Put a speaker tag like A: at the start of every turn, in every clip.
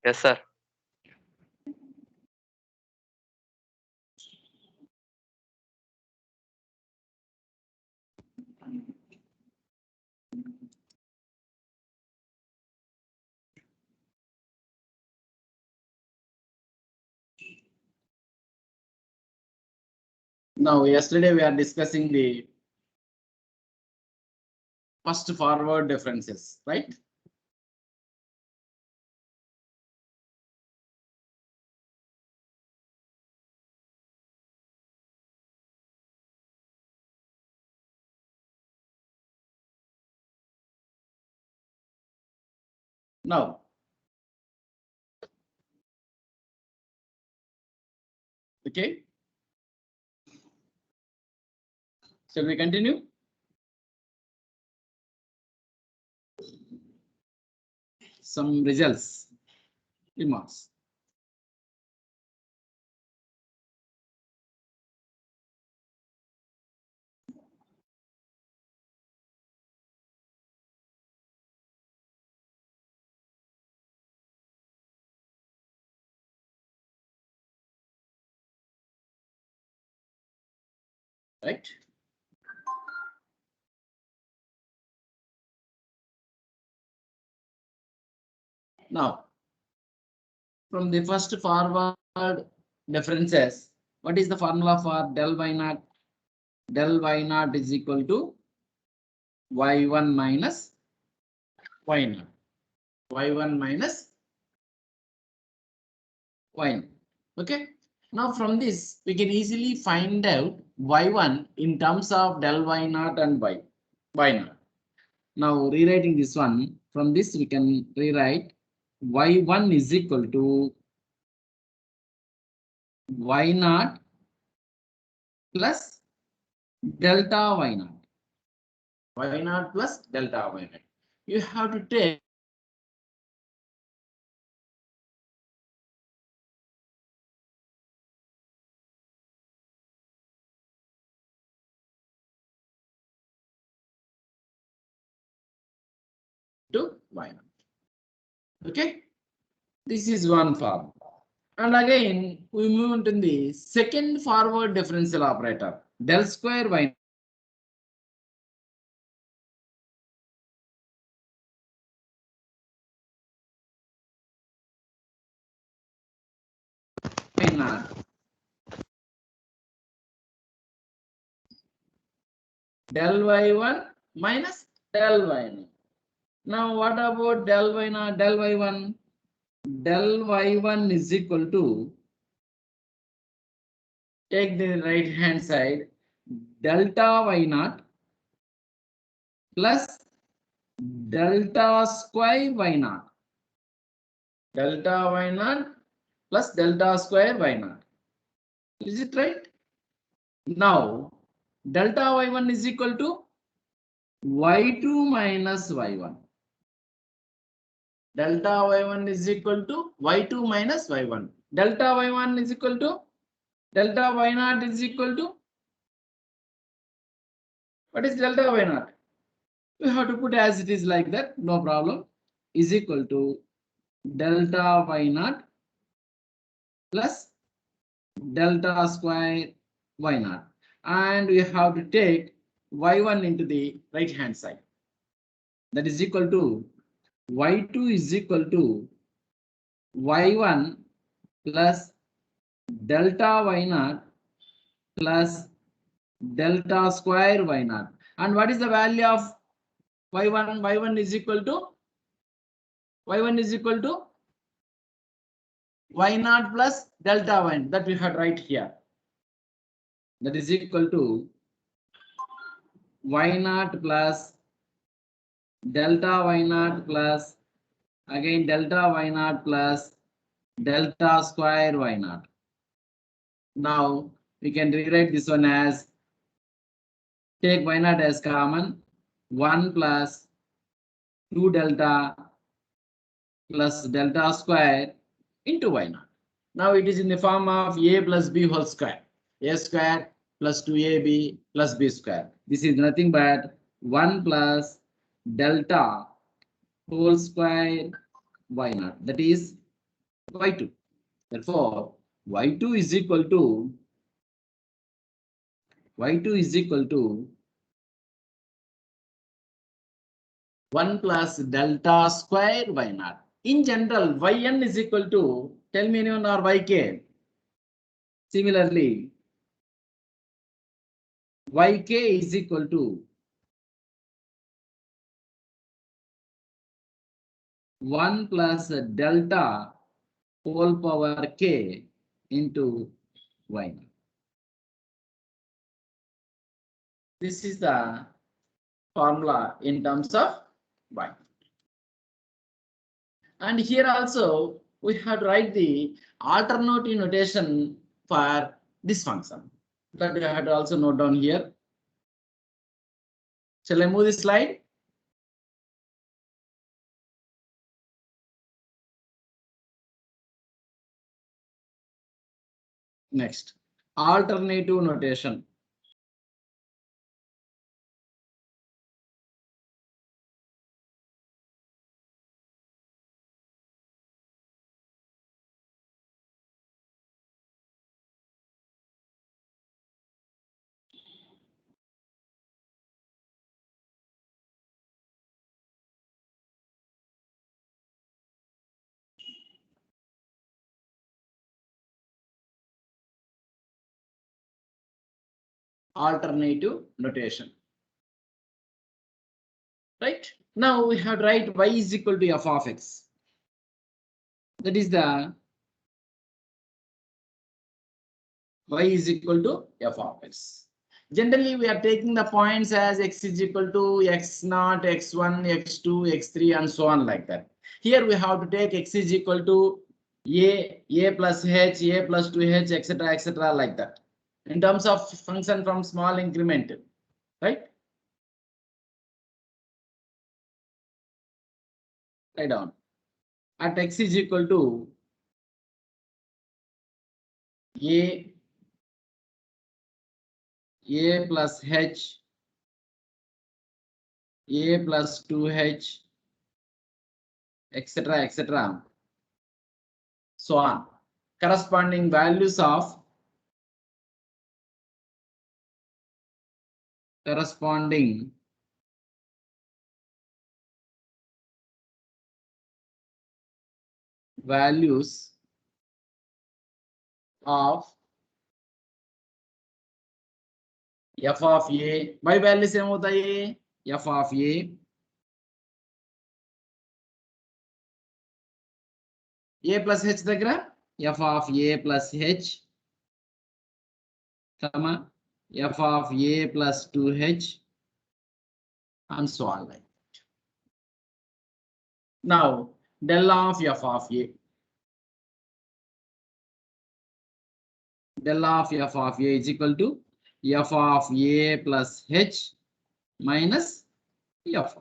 A: Yes, sir.
B: Now, yesterday we are discussing the first forward differences, right? Now, okay, shall we continue? Some results, remarks. Right? Now, from the first forward differences, what is the formula for del y naught? Del y naught is equal to y1 minus y0. y1 minus y0. Okay. Now from this, we can easily find out y1 in terms of del y naught and y0. Now rewriting this one, from this we can rewrite y1 is equal to y0 plus delta y0. y0 plus delta y0. You have to take to y0. Okay. This is one form. And again, we move into the second forward differential operator, del square y naught. Del y1 minus del y0. Now, what about del y0, del y1? Del y1 is equal to, take the right hand side, delta y0 plus delta square y0. Delta y0 plus delta square y0. Is it right? Now, delta y1 is equal to y2 minus y1. Delta y1 is equal to y2 minus y1. Delta y1 is equal to delta y0 is equal to, what is delta y0? We have to put as it is like that, no problem. Is equal to delta y0 plus delta square y0. And we have to take y1 into the right hand side. That is equal to y2 is equal to y1 plus delta y0 plus delta square y0. And what is the value of y1? y1 is equal to y0 plus delta y0 that we had right here. That is equal to y0 plus delta y0 plus again delta y0 plus delta square y0. Now we can rewrite this one as, take y0 as common, 1 plus 2 delta plus delta square into y0. Now it is in the form of a plus b whole square. A square plus 2ab plus b square. This is nothing but 1 plus delta whole square y0. That is y2. Therefore, y2 is equal to 1 plus delta square y naught. In general, yn is equal to, tell me anyone or yk. Similarly, yk is equal to 1 plus delta whole power k into y naught. This is the formula in terms of y. And here also we have to write the alternative notation for this function. That we have to also note down here. Shall I move this slide? Next, alternative notation. Alternative notation. Right? Now we have to write y is equal to f of x. That is the y is equal to f of x. Generally, we are taking the points as x is equal to x naught, x1, x2, x3, and so on like that. Here we have to take x is equal to a plus h, a plus 2h, etc., like that. In terms of function from small increment, right? Write down. At x is equal to a plus h, a plus 2h, etc., so on. Corresponding values of corresponding values of f of a. by values ఏమవుతా है f of a plus h దగ్గర f of a plus h, comma f of a plus 2h, and so on like that. Now del of f of a. Del of f of a is equal to f of a plus h minus f.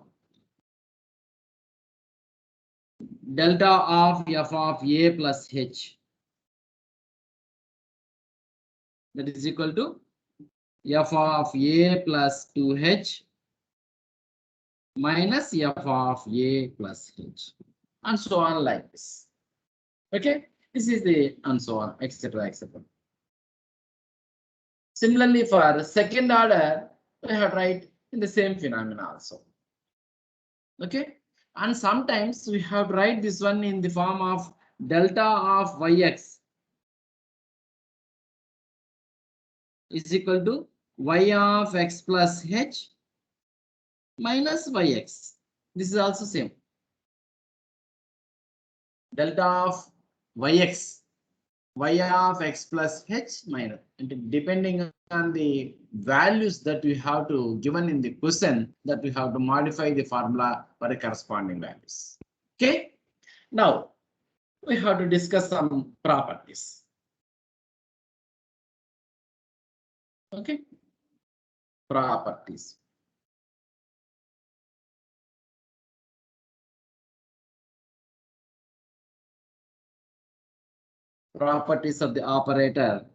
B: Delta of f of a plus h, that is equal to f of a plus 2h minus f of a plus h, and so on like this. Okay, this is the and so on, etc. Similarly, for second order, we have to write in the same phenomena also. Okay, and sometimes we have to write this one in the form of delta of yx is equal to y of x plus h minus yx. This is also same. Delta of yx, y of x plus h minus, depending on the values that we have to given in the question, that we have to modify the formula for the corresponding values. Okay, now we have to discuss some properties. Okay, properties. Properties of the operator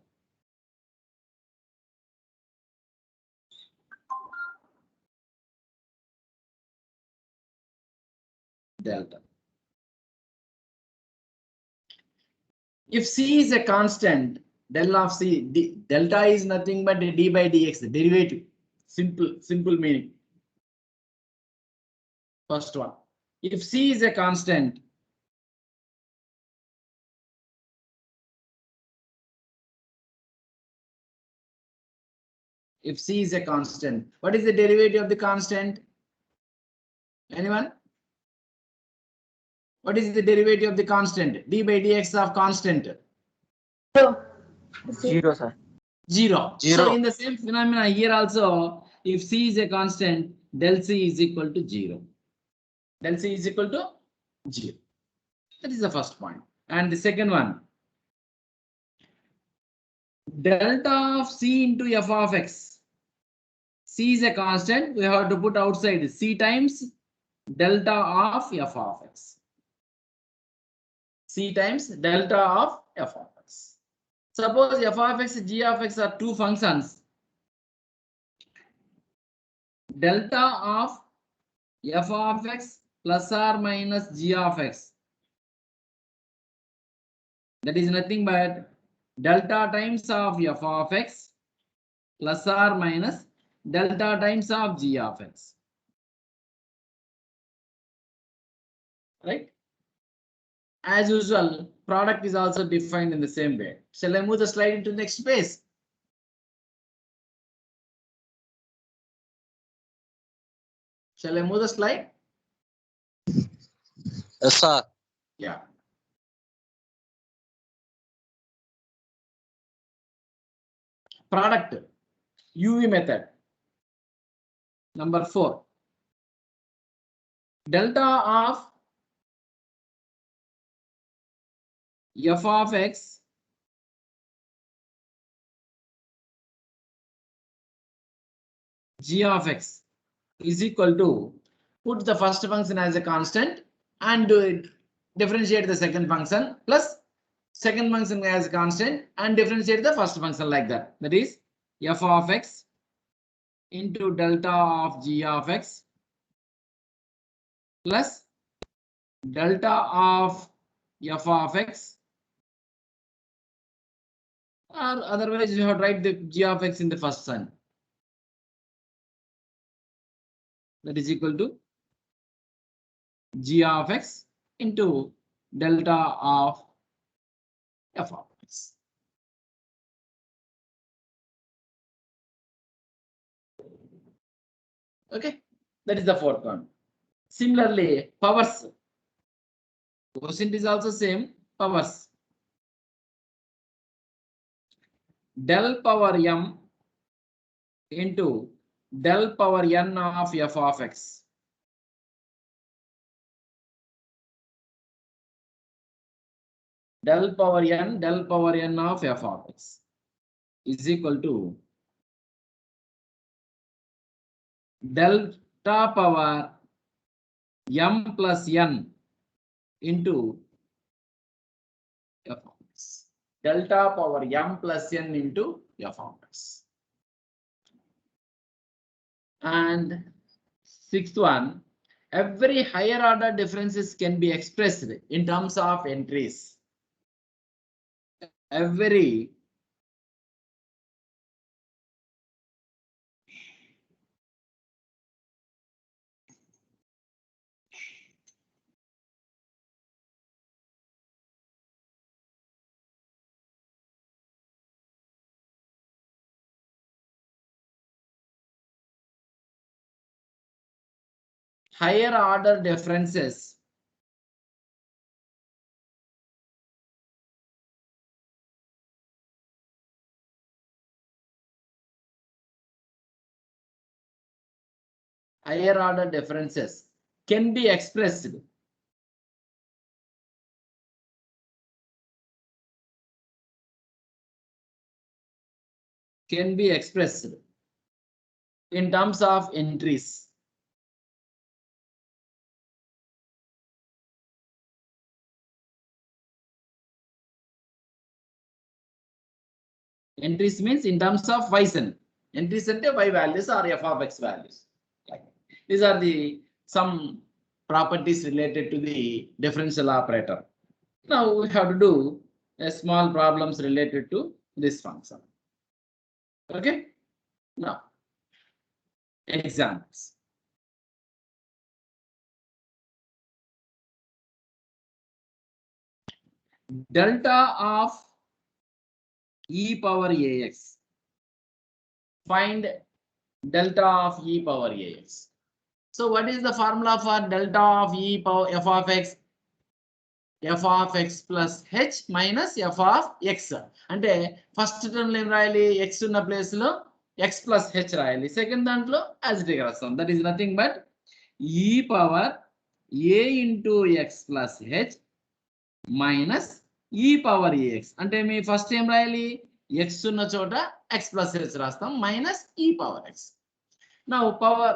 B: delta. If C is a constant, del of C, delta is nothing but d by dx, the derivative. Simple meaning. First one. If C is a constant, if C is a constant, what is the derivative of the constant? Anyone? What is the derivative of the constant? D by dx of constant.
A: 0, sir.
B: 0.
A: Zero.
B: So in the same phenomena here also, if C is a constant, del C is equal to 0. Del C is equal to 0. That is the first point. And the second one, delta of C into f of x. C is a constant. We have to put outside C times delta of f of x. C times delta of f of x. Suppose f of x, g of x are two functions. Delta of f of x plus or minus g of x. That is nothing but delta times of f of x plus or minus delta times of g of x. Right? As usual, product is also defined in the same way. Shall I move the slide into the next page? Shall I move the slide?
A: Yes, sir.
B: Yeah. Product, UV method. Number 4. Delta of f of x g of x is equal to, put the first function as a constant and differentiate the second function plus second function as a constant and differentiate the first function like that. That is f of x into delta of g of x plus delta of f of x, or otherwise you have to write the g of x in the first sign. That is equal to g of x into delta of f of x. Okay, that is the fourth one. Similarly, powers. Quotient is also same, powers. Del power m into del power n of f of x. Del power n of f of x is equal to delta power m plus n into f of x. Delta power m plus n into f of x. And sixth one, every higher order differences can be expressed in terms of entries. Every higher order differences can be expressed in terms of entries. Entries means in terms of Yson. Entries ante Y values or f of x values. These are the some properties related to the differential operator. Now we have to do small problems related to this function. Okay. Now, examples. Delta of e power ax. Find delta of e power ax. So what is the formula for delta of e power f of x? F of x plus h minus f of x. అంటే first term లో ఏం రాయాలి? x ఉన్న place లో x plus h రాయాలి. Second దాంట్లో as it is రాస్తాం. That is nothing but e power a into x plus h minus e power ax. అంటే మీ ఫస్ట్ ఏం రాయాలి? x ఉన్న చోట x plus h రాస్తాం minus e power x. Now power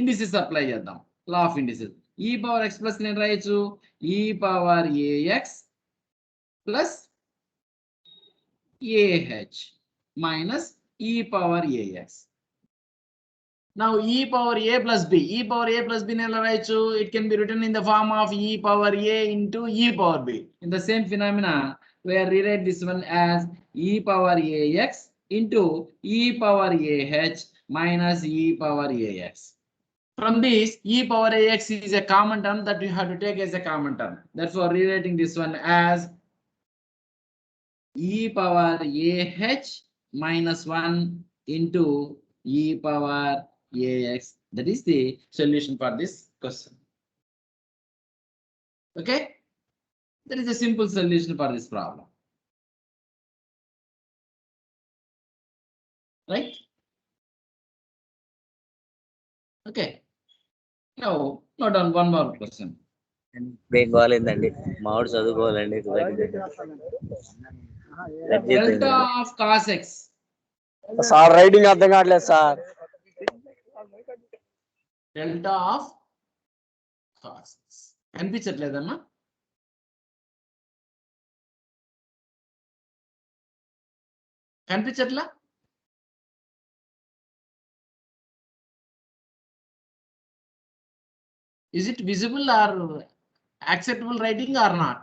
B: indices apply చేద్దాం. Law of indices. e power x plus నేను రాయొచ్చు e power ax plus ah minus e power ax. Now e power a plus b. E power a plus b నేను రాయొచ్చు. It can be written in the form of e power a into e power b. In the same phenomena, we rewrite this one as e power ax into e power ah minus e power ax. From this, e power ax is a common term that you have to take as a common term. Therefore, rewriting this one as e power ah minus 1 into e power ax. That is the solution for this question. Okay? That is a simple solution for this problem. Right? Okay. Now, note down one more question.
A: Break బాగాలేదండి మామిడి చదువుకోవాలండి
B: Delta of cos x.
C: Sir writing అర్థం కావట్లేదు sir.
B: Delta of cos x. కనిపించట్లేదమ్మా? కనిపించట్లా? Is it visible or acceptable writing or not?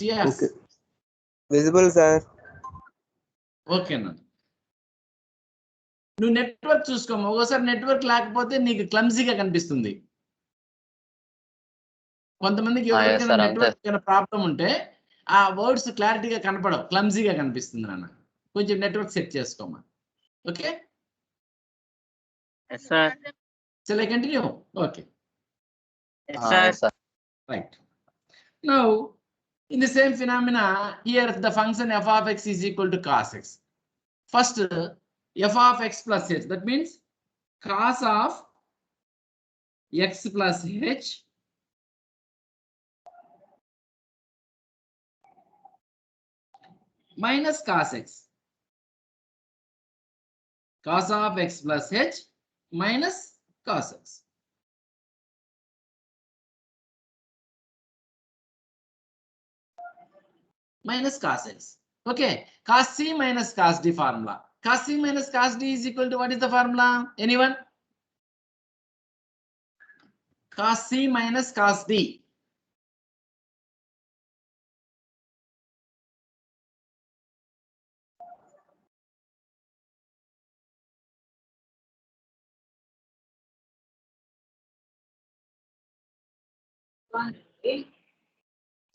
B: Yes.
C: Visible sir.
B: ఓకేనా? నువ్వు network చూసుకోమా. ఒకసారి నెట్వర్క్ లేకపోతే నీకు క్లమ్జీగా కనిపిస్తుంది. కొంతమందికి ఎవరికైనా నెట్వర్క్ ప్రాబ్లం ఉంటే ఆ వర్డ్స్ క్లారిటీగా కనపడవు, క్లమ్జీగా కనిపిస్తుంది నాన్న. కొంచెం నెట్వర్క్ సెట్ చేసుకోమా. Okay?
A: Yes sir.
B: Shall I continue? Okay.
A: Yes sir.
B: Right. Now, in the same phenomena, here the function f of x is equal to cos x. First, f of x plus h. That means cos of x plus h minus cos x. Cos of x plus h minus cos x. Minus cos x. Okay. Cos c minus cos d formula. Cos c minus cos d is equal to what is the formula? Anyone? Cos c minus cos d.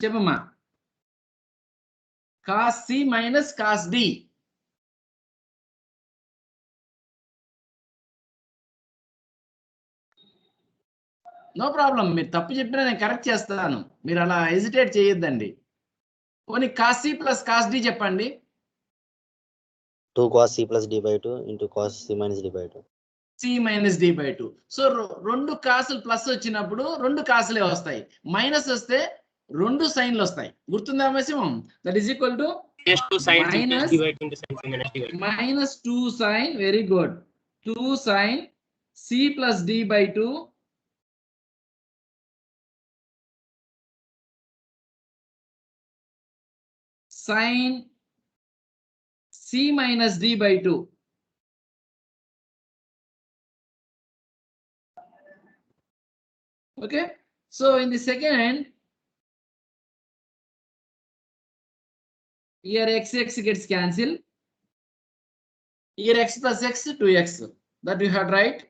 B: చెప్పమ్మా. Cos c minus cos d. No problem. మీరు తప్పు చెప్పినా నేను correct చేస్తాను. మీరు అలా hesitate చేయొద్దండి. పోనీ cos c plus cos d చెప్పండి.
A: 2 cos c plus d by 2 into cos c minus d by 2.
B: c minus d by 2. So రెండు కాసులు ప్లస్ వచ్చినప్పుడు రెండు కాసులే వస్తాయి. మైనస్ వస్తే రెండు సైన్లు వస్తాయి. గుర్తుందా మేసిమం? That is equal to minus 2 sin. Very good. 2 sin c plus d by 2 sin c minus d by 2. Okay, so in the second, here x gets cancelled. Here x plus x 2x, that you have right.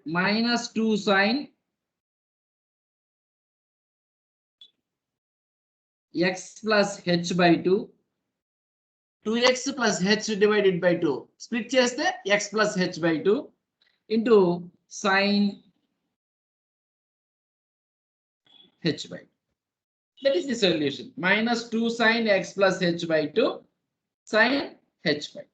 B: Minus 2 sine x plus h by 2. 2x plus h divided by 2. Split cheste x plus h by 2 into sine h by 2. That is the solution. Minus 2 sine x plus h by 2 sine h by 2.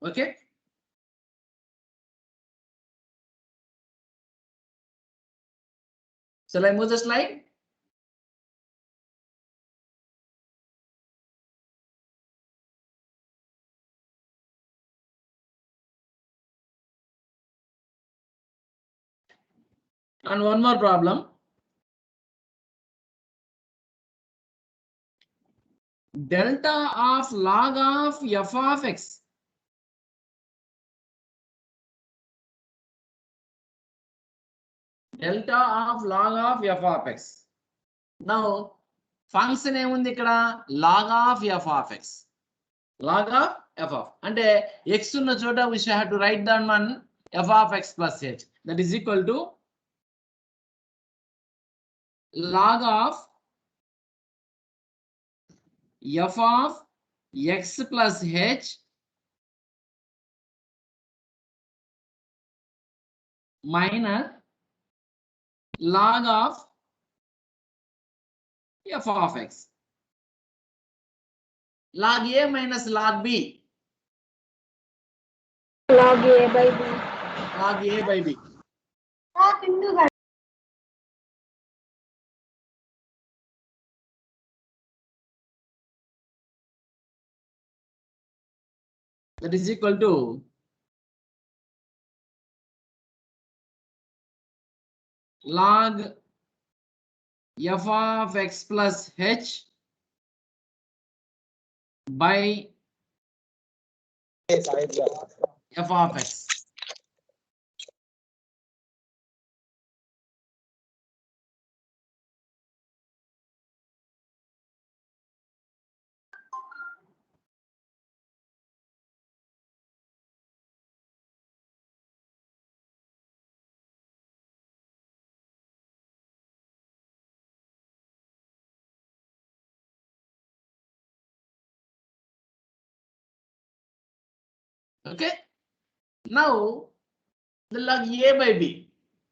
B: Okay. Shall I move the slide? And one more problem. Delta of log of f of x. Delta of log of f of x. Now, function ఏముంది ఇక్కడ log of f of x. Log of f of అంటే x ఉన్న చోట we shall have to write down one f of x plus h, that is equal to log of f of x plus h minus log of f of x. Log a minus log b.
D: Log A by B.
B: Log a by b. That is equal to log f of x plus h by f of x. Okay. Now the log a by b,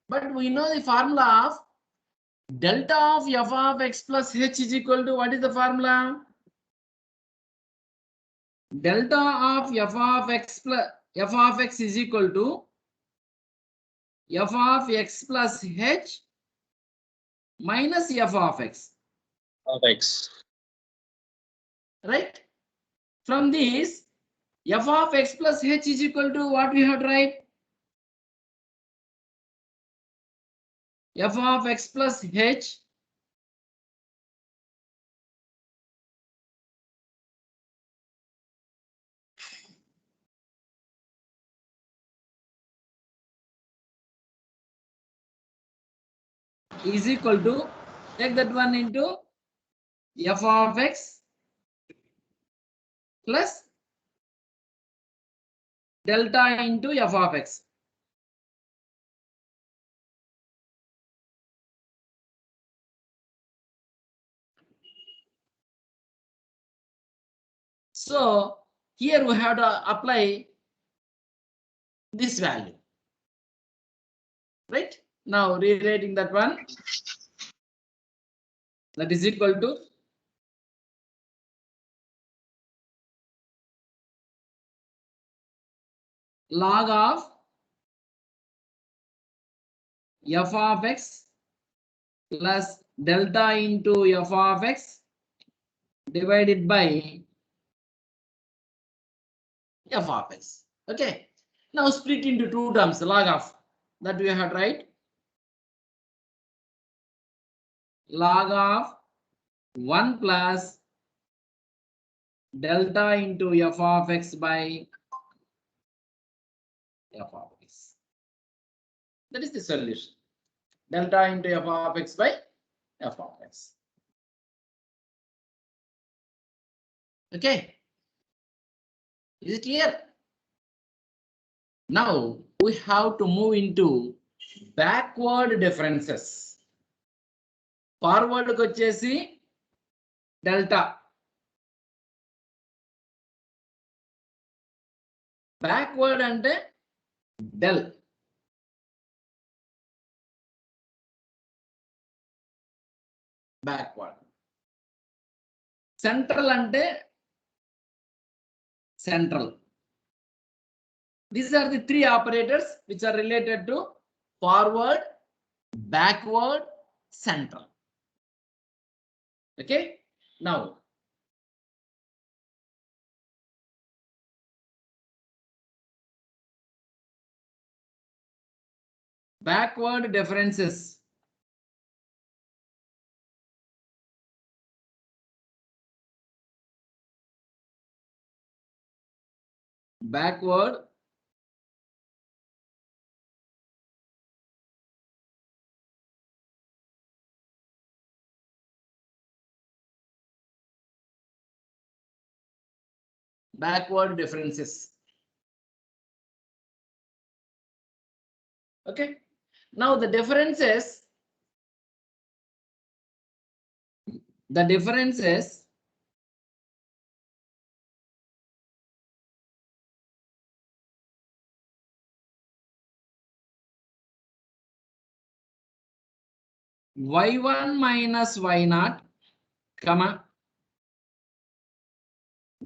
B: but we know the formula of delta of f of x plus h is equal to, what is the formula? Delta of f of x plus f of x is equal to f of x plus h minus f of x.
C: Of X.
B: Right? From this, f of x plus h is equal to what we have to write? F of x plus h is equal to, take that one into f of x plus delta into f of x. So here we have to apply this value. Right? Now rewriting that one, that is equal to log of f of x plus delta into f of x divided by f of x. Okay. Now split into two terms, log of that we have to write. Log of 1 plus delta into f of x by f of x. That is the solution. Delta into f of x by f of x. Okay. Is it clear? Now we have to move into backward differences. Forward kochesi delta. Backward ante del. Backward. Central ante central. These are the three operators which are related to forward, backward, central. Okay. Now backward differences. Backward differences. Okay. Now the differences y1 minus y0, comma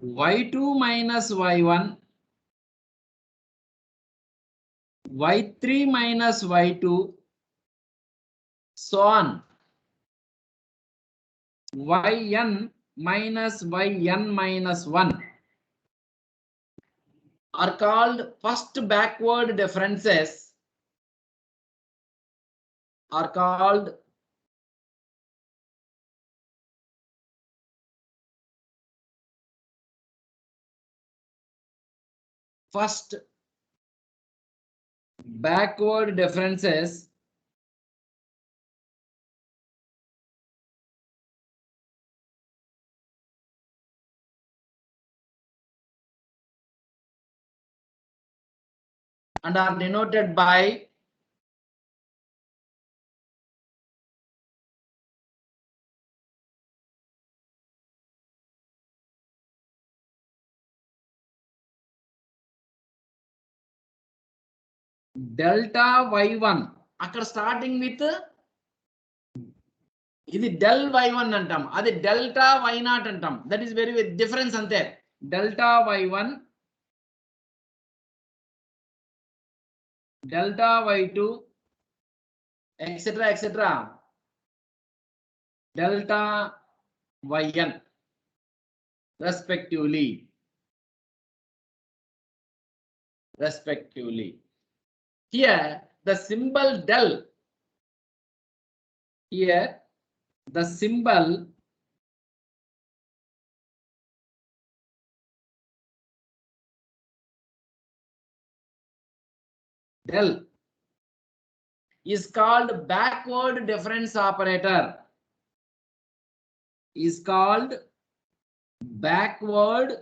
B: y2 minus y1, y3 minus y2, so on. Yn minus yn minus 1 are called first backward differences, are called first backward differences and are denoted by delta y1. అక్కడ starting with ఇది del y1 అంటాం, అది delta y0 అంటాం. That is very difference అంతే. Delta y1, delta y2, etc. Delta yn respectively. Here the symbol del, here the symbol del is called backward difference operator. Is called backward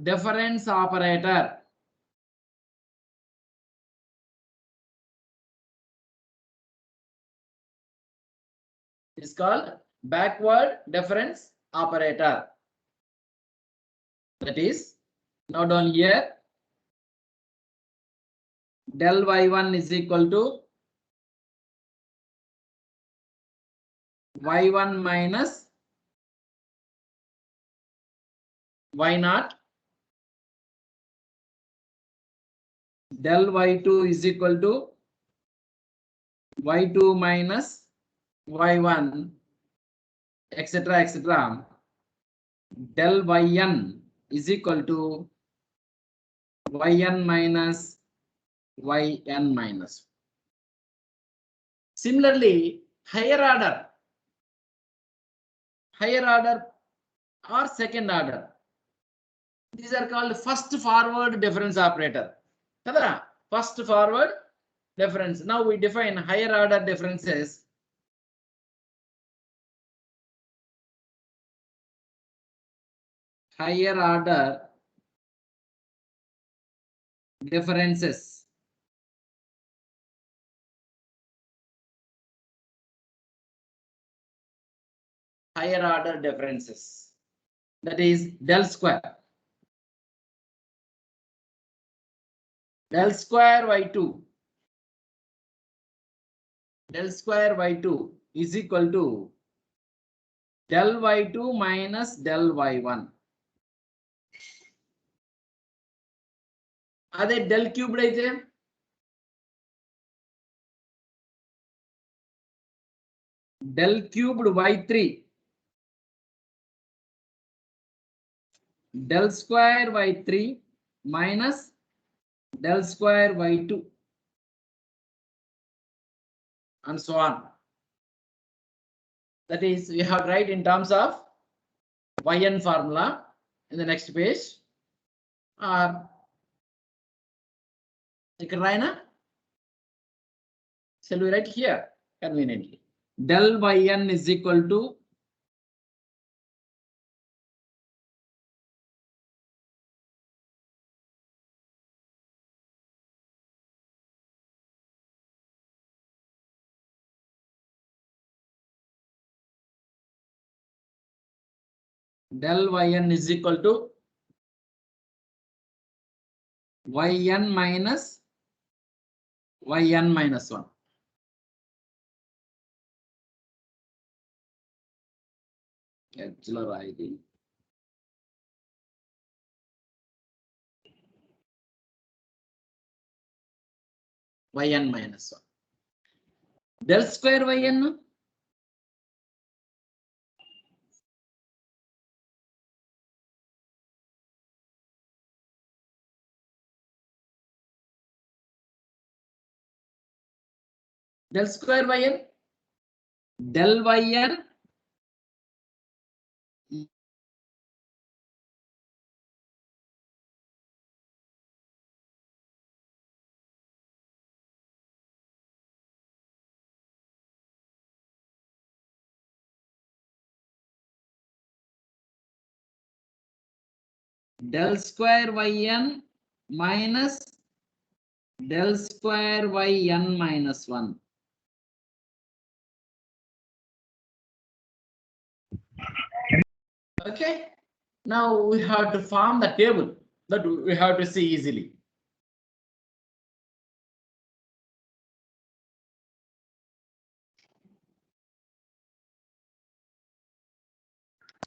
B: difference operator. Is called backward difference operator. That is, note down here, del y1 is equal to y1 minus y0. Del y2 is equal to y2 minus y1, etc. del yn is equal to yn minus yn minus. Similarly, higher order or second order, these are called first forward difference operator. First forward difference. Now we define higher order differences. Higher order differences. Higher order differences. That is del square. Del square y2. Del square y2 is equal to del y2 minus del y1. అదే del cubed అయితే del cubed y3 del square y3 minus del square y2 and so on. That is, we have to write in terms of yn formula in the next page. Or ఇక్కడ రాయనా? Shall we write here conveniently? Del yn is equal to del yn is equal to yn minus yn minus 1. Edge-లో రాయి. yn minus 1. Del square yn del square yn del yn del square yn minus del square yn minus 1. Okay, now we have to form the table that we have to see easily.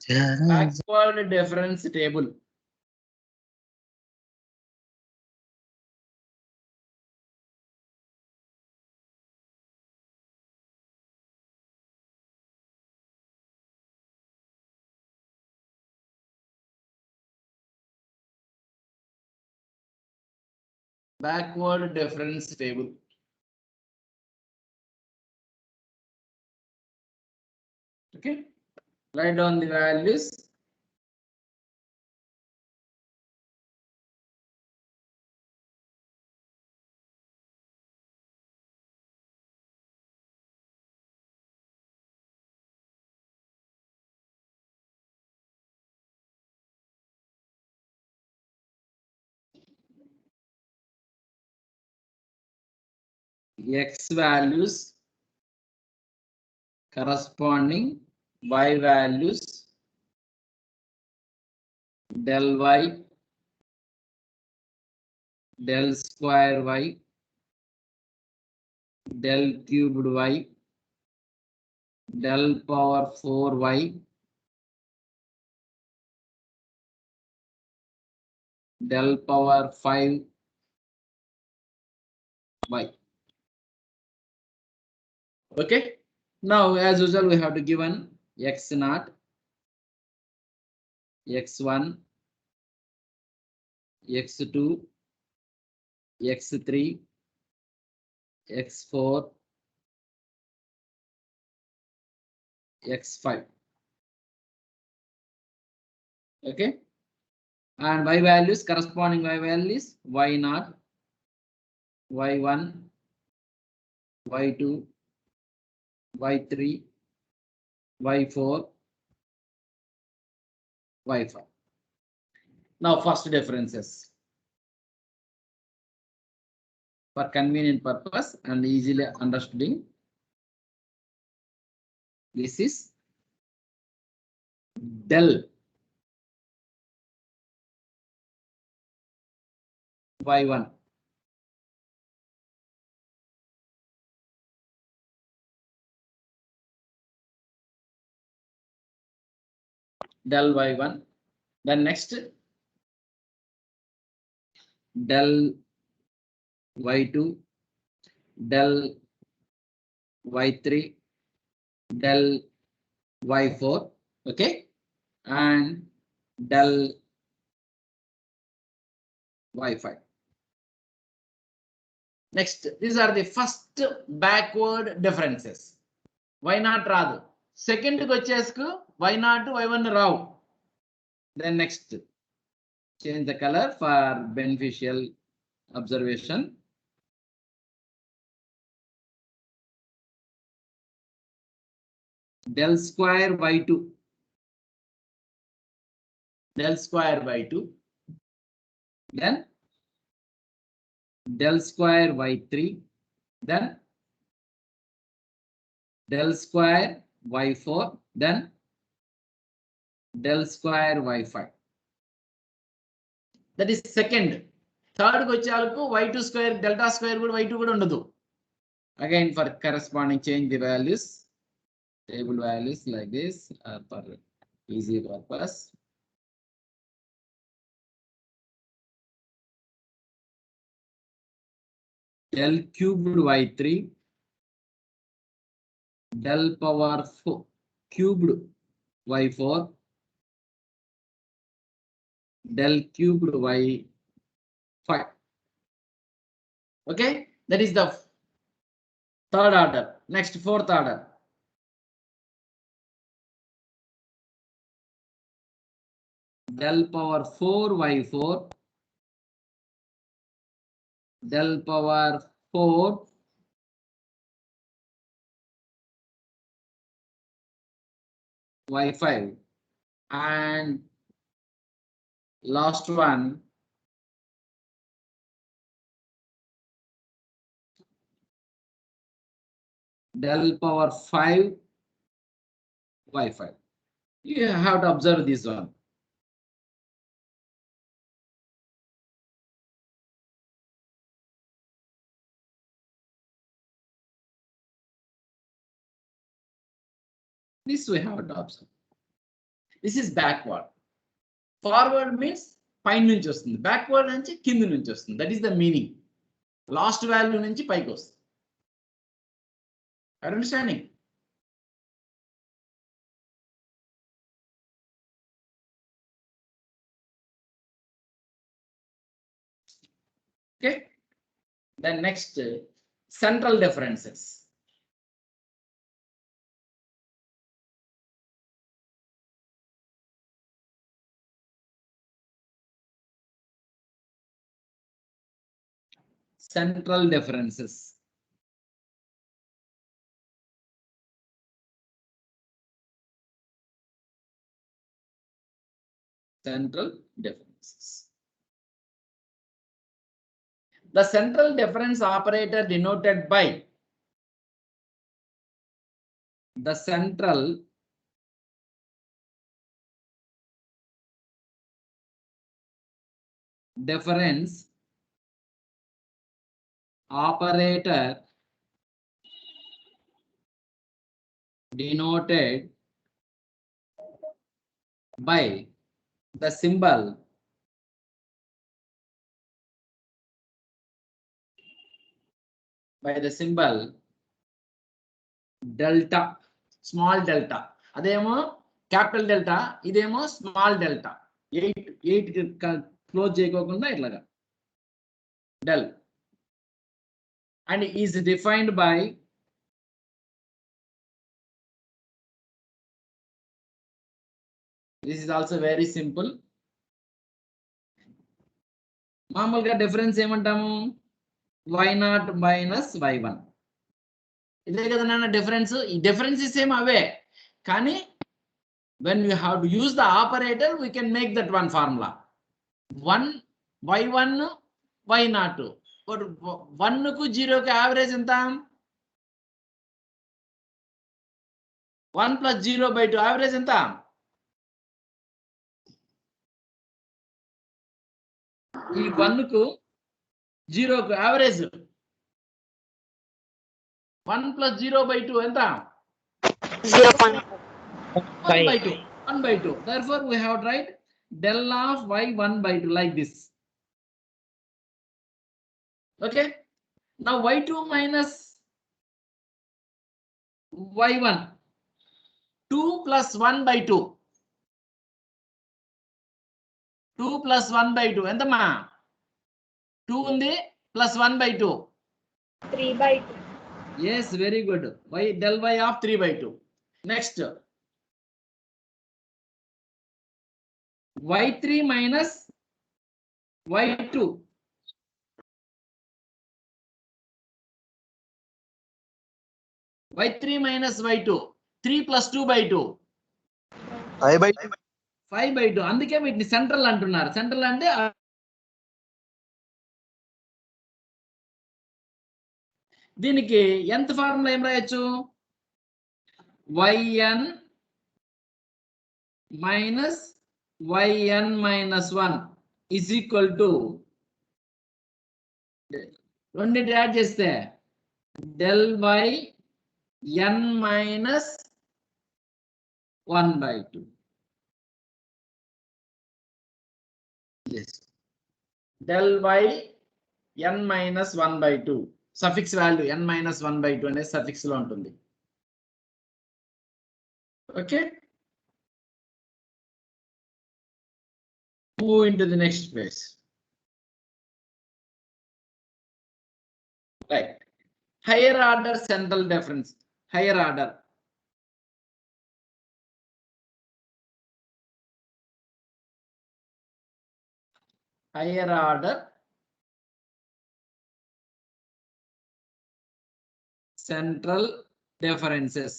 B: Backward difference table. Backward difference table. Okay, write down the values. X values corresponding Y values del Y, del square Y, del cubed Y, del power 4Y, del power 5Y. Okay, now as usual we have to given x naught, x1, x2, x3, x4, x5. Okay, and y values, corresponding y values, y0, y1, y2, y3, y4, y5. Now first differences. For convenient purpose and easily understanding, this is del y1. Del y1. Then next del y2, del y3, del y4. Okay, and del y5. Next, these are the first backward differences. Why not rather? Second kochesku why not y1 raw. Then next, change the color for beneficial observation. Del square y2, del square y2, then del square y3, then del square y4, then del square y5. That is second. Third kochalaku y2 square delta square kuda y2 kuda undadu. Again for corresponding change the values, table values like this for easy purpose. Del cubed y3, del power 4 cubed y4, del cubed y5. Okay, that is the third order. Next, fourth order. Del power 4 y4, del power 4 y5, and last one del power 5 y5. You have to observe this one. This we have to observe. This is backward. Forward means పైన నుంచి వస్తుంది, backward నుంచి కింద నుంచి వస్తుంది. That is the meaning. Last value నుంచి పైకి వస్తుంది. Are you understanding? Okay. Then next, central differences. Central differences. Central differences. The central difference operator denoted by the central difference operator denoted by the symbol delta, small delta. Ademo capital delta, ఇదేమో small delta. 8 క్లోజ్ చేయకోకుండా ఇట్లాగా del, and is defined by this is also very simple. మామూలుగా difference ఏమంటాము? y0 minus y1. ఇదే కదా నాన్న difference. ఈ డిఫరెన్సెస్ ఏం అవే, కానీ when we have to use the operator we can make that one formula. 1 y1 y0. 1 కు 0 కి యావరేజ్ ఎంత? 1 + 0/2 యావరేజ్ ఎంత? ఈ 1 కు 0 కు యావరేజ్ 1 + 0/2 ఎంత? 1/2. 1/2. Therefore we have to write del of y 1/2 like this. Okay, now y2 minus y1, 2 + 1/2. 2 + 1/2 ఎంతమ్మా? 2 ఉంది plus 1/2.
D: 3/2.
B: Yes, very good. Y del y of 3/2. Next, y3 minus y2. y3 minus y2, 3 + 2/2. 5/2. అందుకే వీటిని central అంటున్నారు. Central అంటే దీనికి ఎంత formula ఏం రాయొచ్చు? yn minus yn minus 1 is equal to, రెండింటి యాడ్ చేస్తే del y n minus 1/2. del y n minus 1/2. Suffix value n minus 1/2 అనేది సఫిక్స్ లో ఉంటుంది. Okay, move into the next phase. Right, higher order central difference. Higher order, higher order central differences.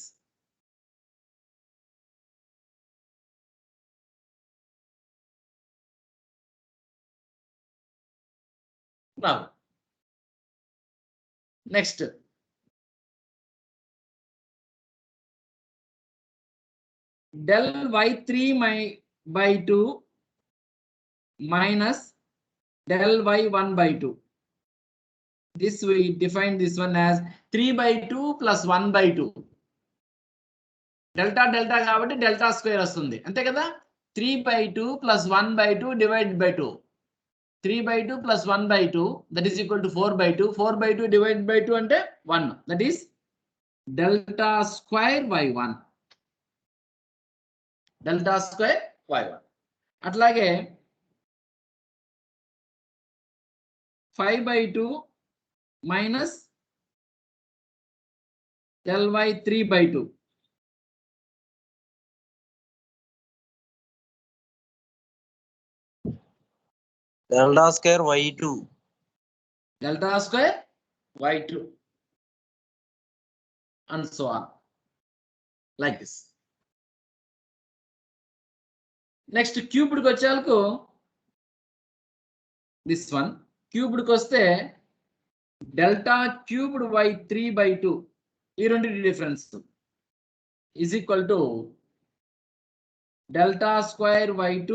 B: Now, next, del y3/2 minus del y 1/2. This we define this one as 3/2 plus 1/2. Delta delta కాబట్టి delta square వస్తుంది, అంతే కదా. 3/2 plus 1/2 divided by 2. 3/2 plus 1/2, that is equal to 4/2. 4/2 divided by 2 అంటే 1. That is delta square y1. Delta square y1. అట్లాగే 5/2 minus del y 3/2.
C: Delta square y2.
B: Delta square y2, and so on, like this. Next, cubed కి వచ్చేందుకు this one. Cubed కి వస్తే delta cubed y 3/2, ఈ రెండింటి difference is equal to delta square y2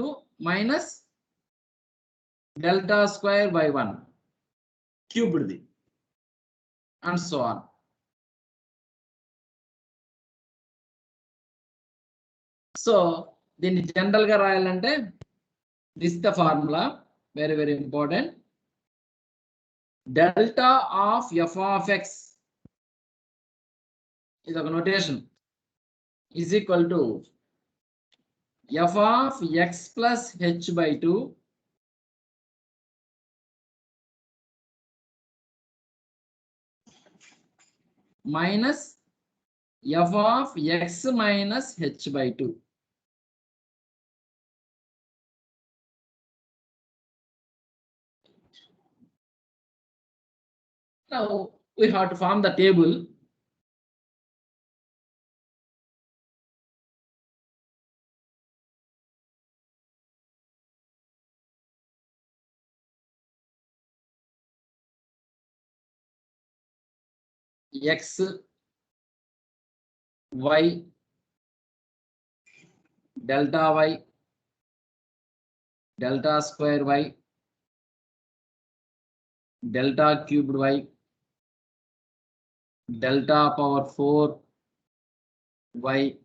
B: minus delta square y1 cubed the, and so on. So దీన్ని general గా రాయాలంటే this the formula, very very important. Delta of F of X, ఇది ఒక notation, is equal to f of x plus h by 2 minus f of x minus h by 2. Now we have to form the table. X, y, delta y, delta square y, delta cubed y, delta power 4 y,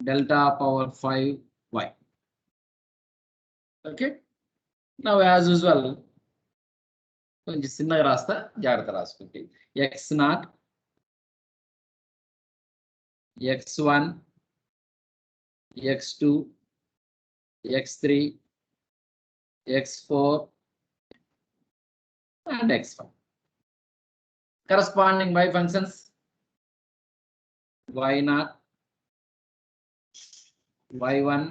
B: delta power 5 y. Okay. Now as usual, కొంచెం చిన్నగా రాస్తా, జాగ్రత్త రాసుకుంటే x0, x1, x2, x3, x4 and x5. Corresponding y functions y0, y1,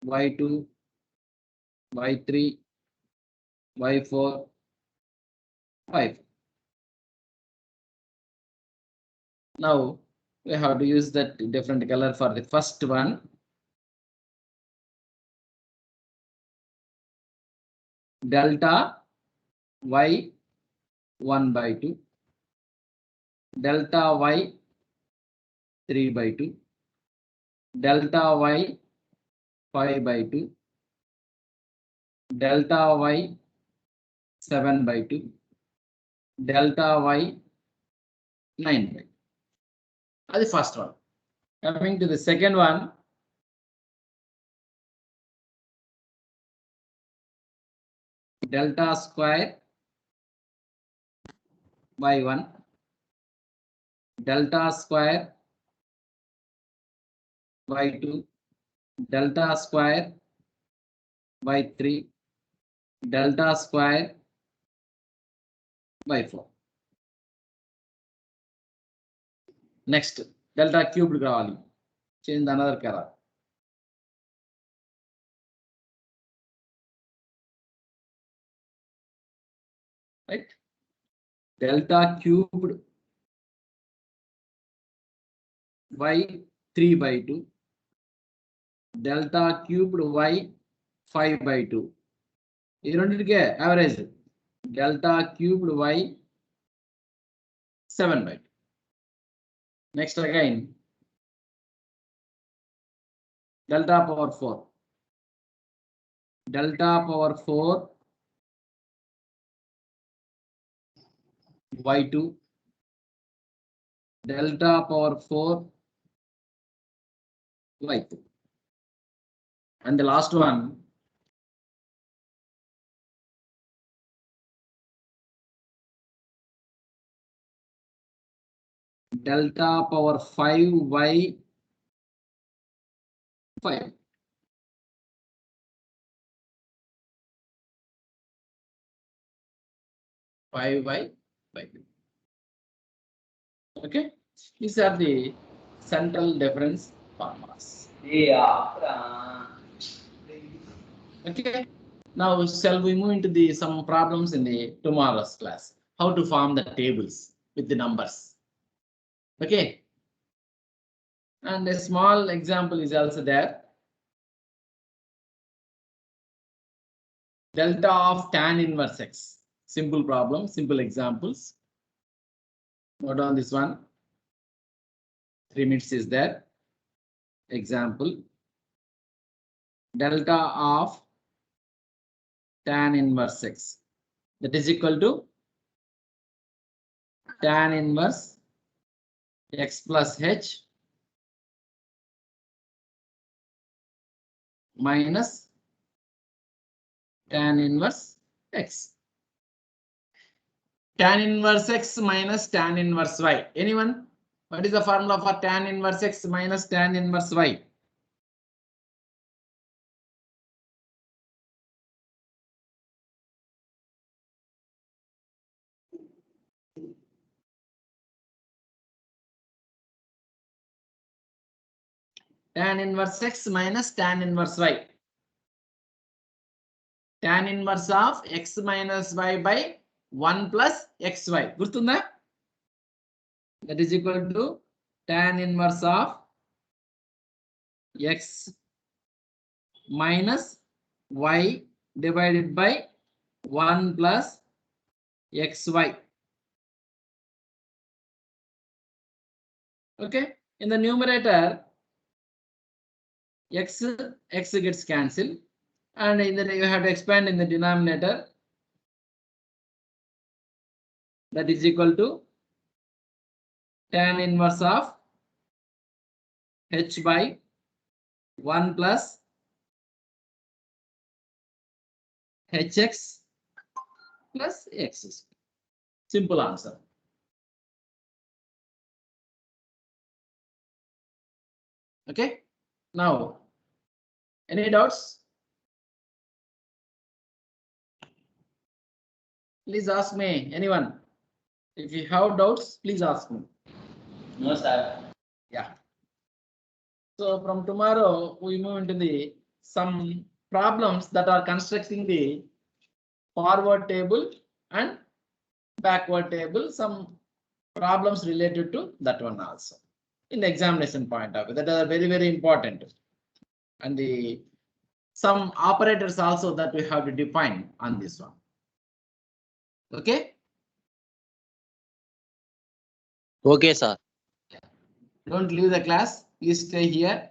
B: y2, y3, y4, y5. Now we have to use that different color for the first one. Delta y 1 by 2, delta y 3 by 2, delta y 5 by 2, delta y 7 by 2, delta y 9 by 2. That's the first one. Coming to the second one, delta square by 1, delta square by 2, delta square by 3, delta square by 4. Next, delta cubed కావాలి. Change another color. Right? Delta cubed y 3 by 2, delta cubed y 5 by 2. ఈ రెండింటికే average delta cubed y 7 by 2. Next again, delta power 4, delta power 4 y2, delta power 4 y2. And the last one, delta power 5 y 5. Okay, these are the central difference formulas. Okay, now shall we move into the some problems in the tomorrow's class? How to form the tables with the numbers. Okay, and a small example is also there. Delta of tan inverse x. Simple problem, simple examples. Note on this one. 3 minutes is there. Example. Delta of tan inverse x. That is equal to tan inverse x plus h minus tan inverse x. Tan inverse x minus tan inverse y. Anyone? What is the formula for tan inverse x minus tan inverse y? Tan inverse x minus tan inverse y. Tan inverse of x minus y by 1 plus xy. Gurtunda? That is equal to tan inverse of x minus y divided by 1 plus xy. Okay. In the numerator, x gets cancelled, and in the, you have to expand in the denominator. That is equal to tan inverse of h by 1 plus hx plus x. Simple answer. Okay. Now, any doubts? Please ask me, anyone. If you have doubts, please ask me.
E: No, sir.
B: Yeah. So from tomorrow, we move into the some problems that are constructing the forward table and backward table. Some problems related to that one also in the examination point of view, that are very, very important. And the some operators also that we have to define on this one. Okay.
C: Okay, sir.
B: Don't leave the class. Please stay here.